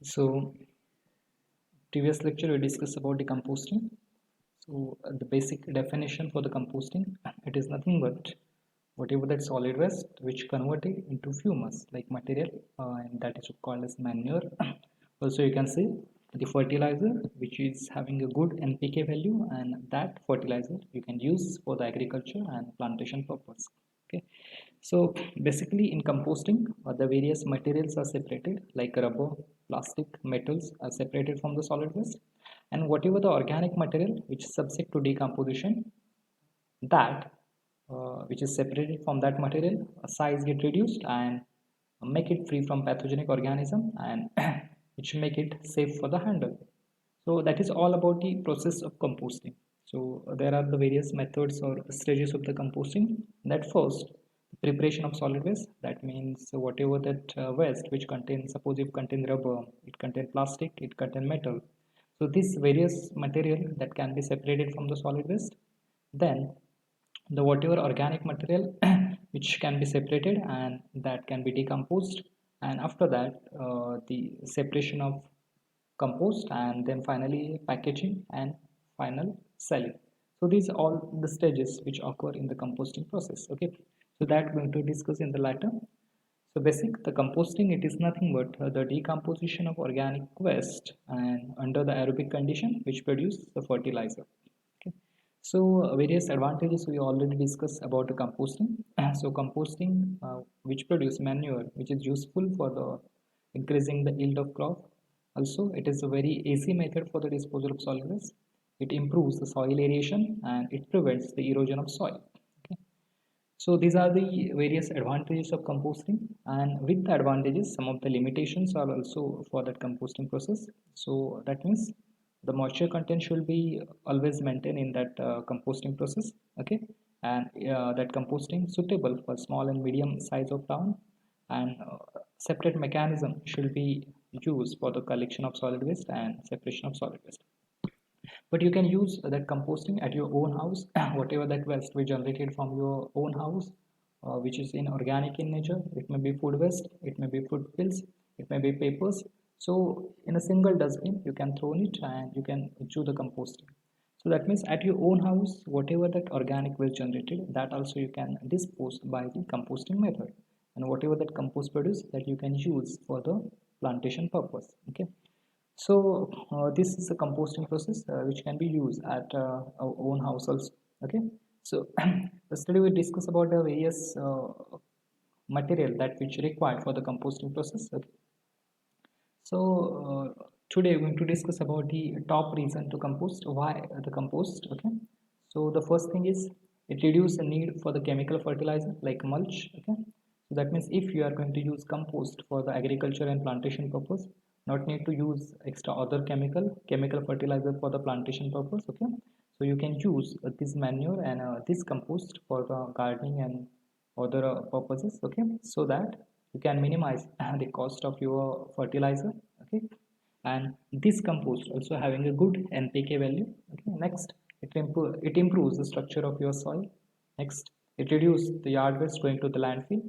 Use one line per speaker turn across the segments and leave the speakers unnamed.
So previous lecture we discussed about the composting. So the basic definition for the composting, it is nothing but whatever that solid waste which converted into humus like material, and that is called as manure. Also you can see the fertilizer which is having a good NPK value, and that fertilizer you can use for the agriculture and plantation purpose. Okay, so basically in composting, the various materials are separated like rubber, plastic, metals are separated from the solid waste, and whatever the organic material which is subject to decomposition, that which is separated from that material, size get reduced and make it free from pathogenic organism, and which make it safe for the handle. So that is all about the process of composting. So there are the various methods or stages of the composting. That first, preparation of solid waste. That means whatever that waste which contains, suppose it contains rubber, it contains plastic, it contains metal. So these various material that can be separated from the solid waste. Then the whatever organic material which can be separated and that can be decomposed, and after that the separation of compost, and then finally packaging and final selling. So these are all the stages which occur in the composting process. Okay, so that we're going to discuss in the latter. So basic the composting, it is nothing but the decomposition of organic waste and under the aerobic condition which produce the fertilizer. Okay, so various advantages we already discussed about the composting. So composting which produce manure which is useful for the increasing the yield of crop. Also it is a very easy method for the disposal of solid waste. It improves the soil aeration and it prevents the erosion of soil. Okay, so these are the various advantages of composting, and with the advantages, some of the limitations are also for that composting process. So that means the moisture content should be always maintained in that composting process. Okay, and that composting suitable for small and medium size of town, and separate mechanism should be used for the collection of solid waste and separation of solid waste. But you can use that composting at your own house. Whatever that waste we generated from your own house, which is in organic in nature, it may be food waste, it may be food pills, it may be papers. So in a single dustbin you can throw it and you can do the composting. So that means at your own house whatever that organic waste generated, that also you can dispose by the composting method, and whatever that compost produce, that you can use for the plantation purpose. Okay, so this is a composting process which can be used at our own house also. Okay, so yesterday we discussed about the various material that which required for the composting process. Okay, so today we're going to discuss about the top reason to compost, why the compost. Okay, so the first thing is it reduces the need for the chemical fertilizer like mulch. Okay, so that means if you are going to use compost for the agriculture and plantation purpose, not need to use extra other chemical fertilizer for the plantation purpose. Okay, so you can use this manure and this compost for the gardening and other purposes. Okay, so that you can minimize the cost of your fertilizer. Okay, and this compost also having a good NPK value. Okay, next it improves the structure of your soil. Next, it reduces the yard waste going to the landfill.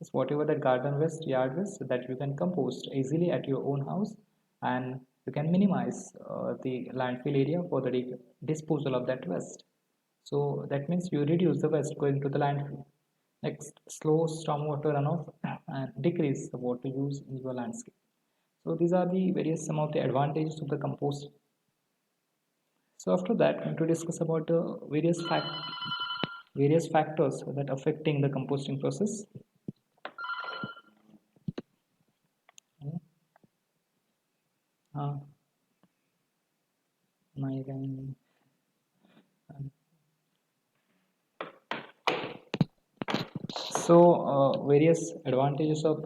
It's whatever the garden waste, yard waste, so that you can compost easily at your own house, and you can minimize the landfill area for the disposal of that waste. So that means you reduce the waste going to the landfill. Next, slow stormwater runoff and decrease the water use in your landscape. So these are the various some of the advantages of the compost. So after that, I'm going to discuss about the various factors that affecting the composting process. Uh, now you can, so various advantages of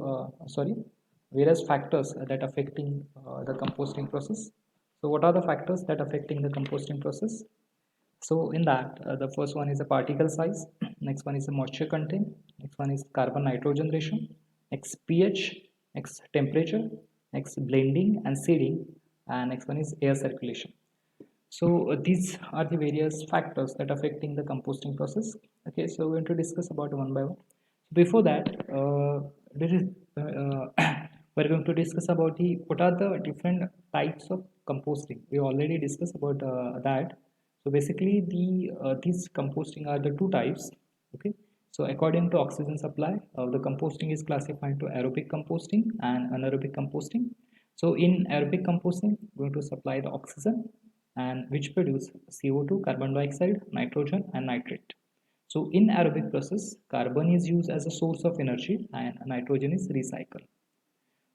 various factors that affecting the composting process. So what are the factors that affecting the composting process? So in that, the first one is the particle size, next one is the moisture content, next one is carbon nitrogen ratio, next pH, next temperature, next blending and seeding, and next one is air circulation. So these are the various factors that affecting the composting process. Okay, so we're going to discuss about one by one. Before that, this is we're going to discuss about the what are the different types of composting. We already discussed about that. So basically these composting are the two types. Okay, so according to oxygen supply, the composting is classified to aerobic composting and anaerobic composting. So in aerobic composting, we're going to supply the oxygen and which produce CO2, carbon dioxide, nitrogen and nitrate. So in aerobic process, carbon is used as a source of energy and nitrogen is recycled.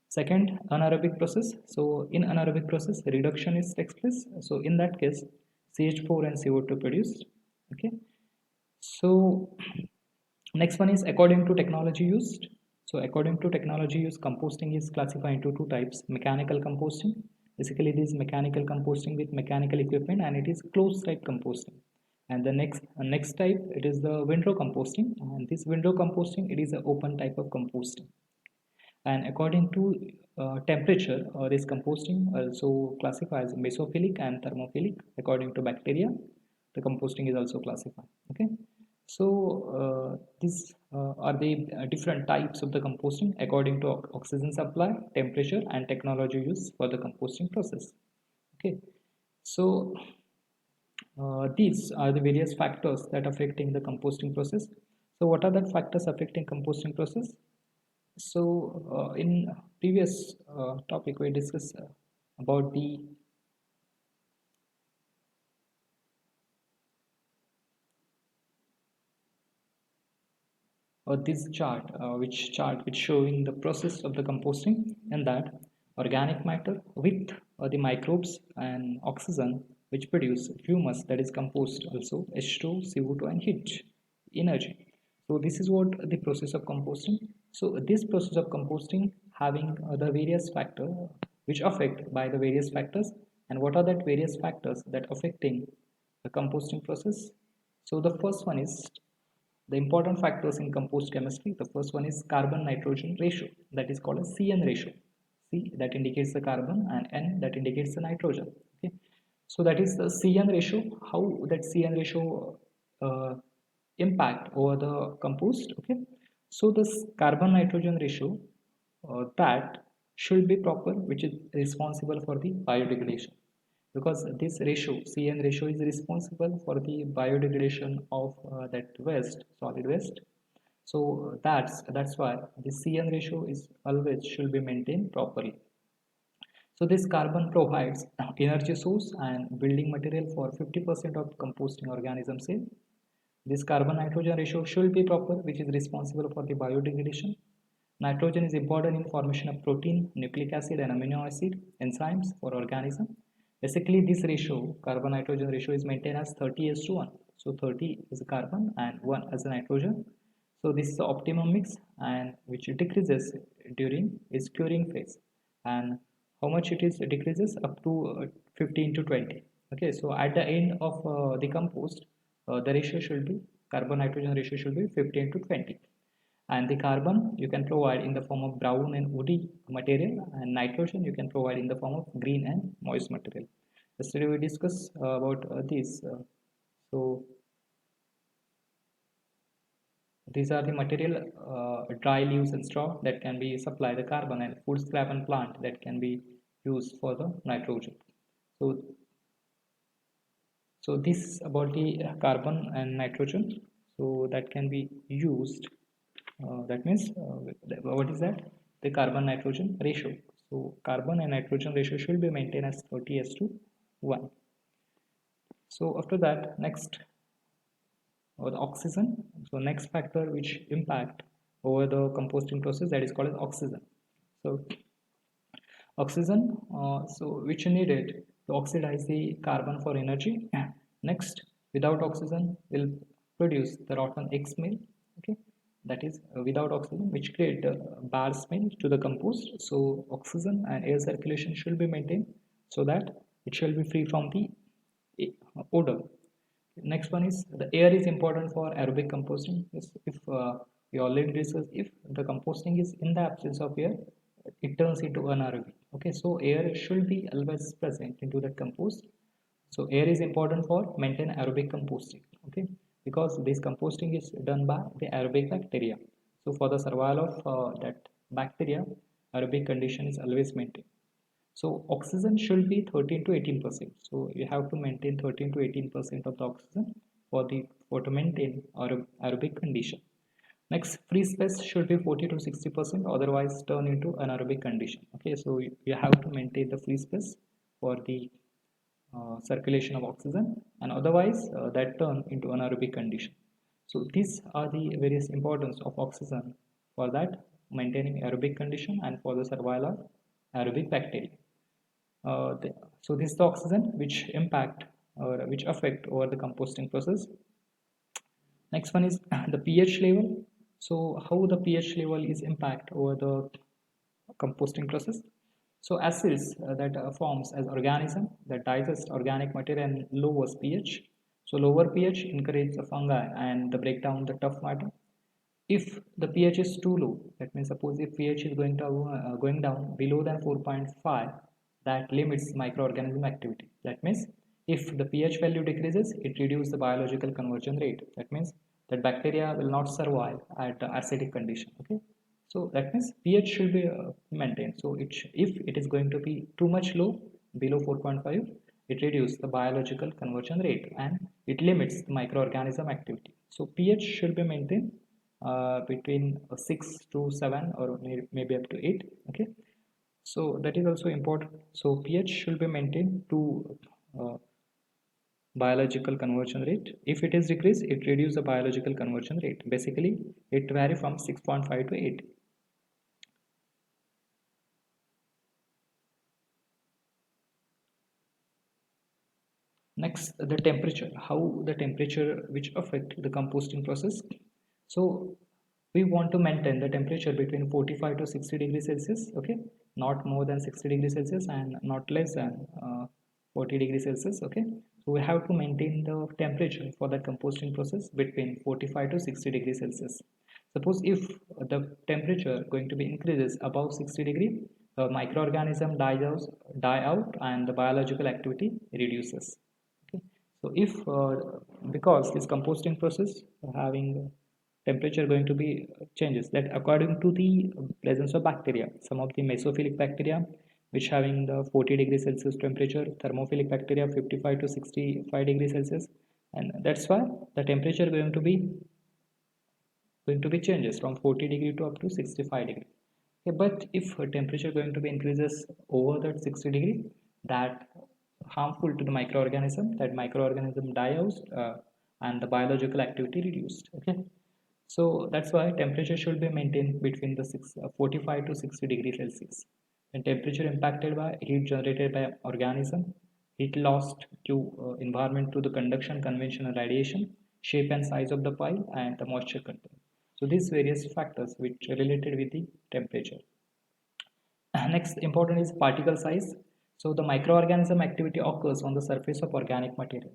Second, anaerobic process. So in anaerobic process, reduction is takes place. So in that case, CH4 and CO2 produced. Okay. So next one is according to technology used. So according to technology used, composting is classified into two types: mechanical composting. Basically, it is mechanical composting with mechanical equipment, and it is closed type composting. And the next type, it is the windrow composting. And this windrow composting, it is an open type of composting. And according to temperature, this composting also classifies mesophilic and thermophilic. According to bacteria, the composting is also classified. Okay, so these are the different types of the composting according to oxygen supply, temperature and technology used for the composting process. Okay, so these are the various factors that affecting the composting process. So what are the factors affecting composting process? So in previous topic we discussed about the this chart, which showing the process of the composting, and that organic matter with the microbes and oxygen which produce humus, that is compost, also H2, CO2 and heat energy. So this is what the process of composting. So this process of composting having the various factors which affect by the various factors, and what are that various factors that affecting the composting process. So the first one is the important factors in compost chemistry. The first one is carbon nitrogen ratio, that is called a CN ratio. C that indicates the carbon and N that indicates the nitrogen. Okay, so that is the CN ratio. How that CN ratio impact over the compost? Okay, so this carbon nitrogen ratio that should be proper, which is responsible for the biodegradation, because this ratio CN ratio is responsible for the biodegradation of that waste, solid waste. So that's why the CN ratio is always should be maintained properly. So this carbon provides energy source and building material for 50% of composting organism cell. This carbon nitrogen ratio should be proper, which is responsible for the biodegradation. Nitrogen is important in formation of protein, nucleic acid and amino acid enzymes for organism. Basically this ratio, carbon nitrogen ratio, is maintained as 30:1. So 30 is a carbon and 1 as a nitrogen. So this is the optimum mix, and which decreases during its curing phase. And how much it is decreases up to 15 to 20. Okay, so at the end of the compost, the ratio should be, carbon nitrogen ratio should be 15 to 20. And the carbon you can provide in the form of brown and woody material, and nitrogen you can provide in the form of green and moist material. Yesterday we discussed about this. So these are the material, dry leaves and straw that can be supply the carbon, and food scrap and plant that can be used for the nitrogen. So this is about the carbon and nitrogen. So that can be used. That means what is that? The carbon nitrogen ratio. So carbon and nitrogen ratio should be maintained as 30:1. So after that, next, or the oxygen. So next factor which impact over the composting process, that is called as oxygen. So oxygen, so which needed to oxidize the carbon for energy. Next, without oxygen will produce the rotten egg smell. Okay, that is without oxygen, which create a bad smell to the compost. So oxygen and air circulation should be maintained so that it shall be free from the odor. Next one is the air is important for aerobic composting. If we already discussed, if the composting is in the absence of air, it turns into anaerobic. Okay, so air should be always present into the compost. So air is important for maintain aerobic composting. Okay, because this composting is done by the aerobic bacteria. So for the survival of that bacteria, aerobic condition is always maintained. So oxygen should be 13 to 18%. So you have to maintain 13 to 18% of the oxygen for to maintain aerobic condition. Next, free space should be 40 to 60%, otherwise turn into anaerobic condition. Okay, so you have to maintain the free space for the circulation of oxygen, and otherwise that turn into anaerobic condition. So these are the various importance of oxygen for that maintaining aerobic condition and for the survival of aerobic bacteria. So this is the oxygen which impact or which affect over the composting process. Next one is the pH level. So how the pH level is impact over the composting process. So acids that forms as organism that digest organic material and lowers pH. So lower pH encourages the fungi and the breakdown the tough matter. If the pH is too low, that means suppose if pH is going down below than 4.5, that limits microorganism activity. That means if the pH value decreases, it reduces the biological conversion rate. That means that bacteria will not survive at acidic condition. Okay, so that means pH should be maintained. So if it is going to be too much low, below 4.5, it reduces the biological conversion rate and it limits the microorganism activity. So pH should be maintained between 6 to 7 or maybe up to 8. Okay, so that is also important. So pH should be maintained to biological conversion rate. If it is decreased, it reduces the biological conversion rate. Basically it vary from 6.5 to 8. Next, the temperature, how the temperature which affect the composting process. So we want to maintain the temperature between 45 to 60 degrees Celsius. Okay, not more than 60 degrees Celsius and not less than 40 degrees Celsius. Okay, so we have to maintain the temperature for that composting process between 45 to 60 degrees Celsius. Suppose if the temperature going to be increases above 60 degree, the microorganism die out and the biological activity reduces. Okay, so if because this composting process having temperature going to be changes, that according to the presence of bacteria, some of the mesophilic bacteria which having the 40 degrees Celsius temperature, thermophilic bacteria 55 to 65 degrees Celsius, and that's why the temperature going to be changes from 40 degree to up to 65 degree. Okay, but if temperature going to be increases over that 60 degree, that harmful to the microorganism, that microorganism die out and the biological activity reduced. Okay, so that's why temperature should be maintained between the 45 to 60 degrees Celsius. And temperature impacted by heat generated by organism, heat lost to environment through the conduction, convection, and radiation, shape and size of the pile, and the moisture content. So these various factors which are related with the temperature. Next important is particle size. So the microorganism activity occurs on the surface of organic material.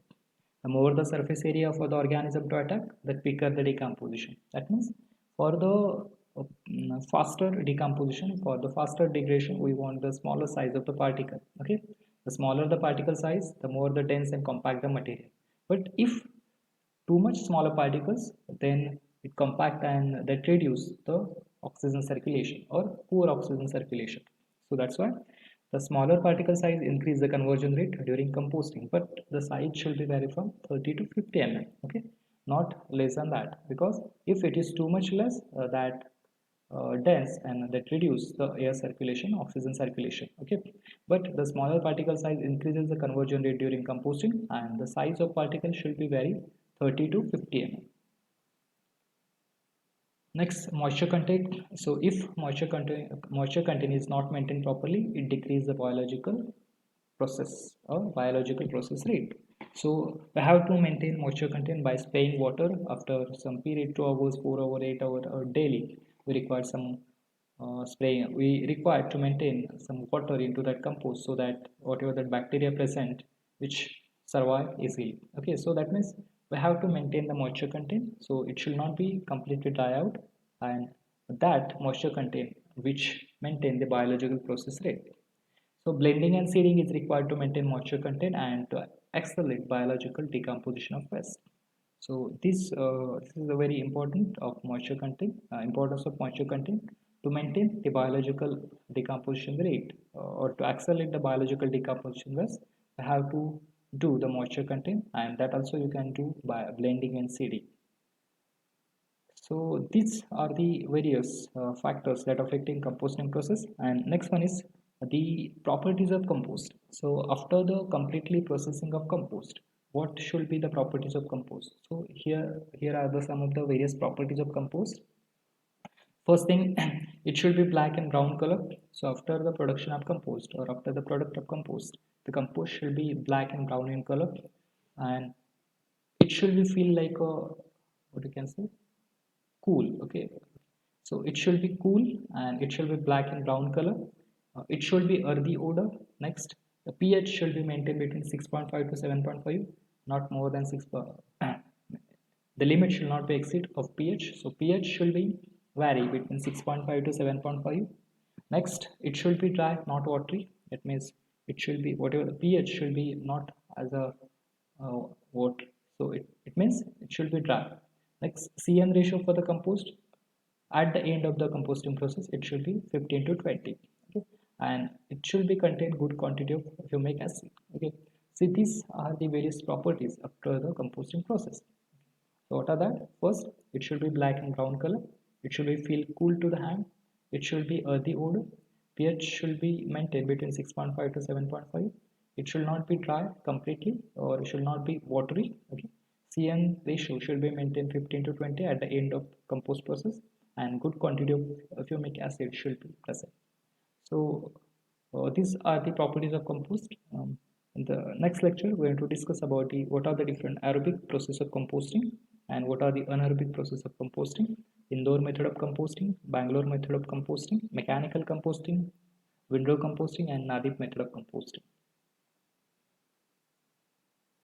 The more the surface area for the organism to attack, the quicker the decomposition. That means for the faster decomposition, for the faster degradation, we want the smaller size of the particle. Okay, the smaller the particle size, the more the dense and compact the material. But if too much smaller particles, then it compact and that reduce the oxygen circulation or poor oxygen circulation. So that's why the smaller particle size increase the conversion rate during composting, but the size should be vary from 30 to 50 mm. Okay, not less than that, because if it is too much less, that dense and that reduce the air circulation, oxygen circulation. Okay, but the smaller particle size increases the conversion rate during composting, and the size of particle should be vary 30 to 50 mm. Next, moisture content. So if moisture content is not maintained properly, it decreases the biological process or biological process rate. So we have to maintain moisture content by spraying water after some period, 2 hours, 4 hours, 8 hours, or daily. We require some spraying. We require to maintain some water into that compost so that whatever that bacteria present, which survive easily. Okay, so that means we have to maintain the moisture content, so it should not be completely dry out, and that moisture content which maintain the biological process rate. So blending and seeding is required to maintain moisture content and to accelerate biological decomposition of waste. So this is a very important of moisture content, importance of moisture content. to maintain the biological decomposition rate or to accelerate the biological decomposition rate, you have to do the moisture content, and that also you can do by blending and seeding. So these are the various factors that affecting composting process. And next one is the properties of compost. So after the completely processing of compost, what should be the properties of compost? So here are the some of the various properties of compost. First thing, it should be black and brown color. So after the production of compost or after the product of compost, the compost should be black and brown in color, and it should be feel like a, what you can say, cool. Okay, so it should be cool and it should be black and brown color. It should be earthy odor. Next, the pH should be maintained between 6.5 to 7.5, not more than 6. The limit should not be exceed of pH. So pH should be vary between 6.5 to 7.5. Next, it should be dry, not watery. It means it should be whatever the pH should be not as a water. So it means it should be dry. Next, CN ratio for the compost at the end of the composting process, it should be 15 to 20. Okay, and it should be contain good quantity of humic acid. Okay, see, these are the various properties after the composting process. So what are that? First, it should be black and brown color. It should be feel cool to the hand. It should be earthy odor. pH should be maintained between 6.5 to 7.5. It should not be dry completely, or it should not be watery. Okay, CN ratio should be maintained 15 to 20 at the end of compost process, and good quantity of humic acid should be present. So these are the properties of compost. In the next lecture, we're going to discuss about the what are the different aerobic process of composting and what are the anaerobic process of composting, Indore method of composting, Bangalore method of composting, mechanical composting, windrow composting, and Nadip method of composting.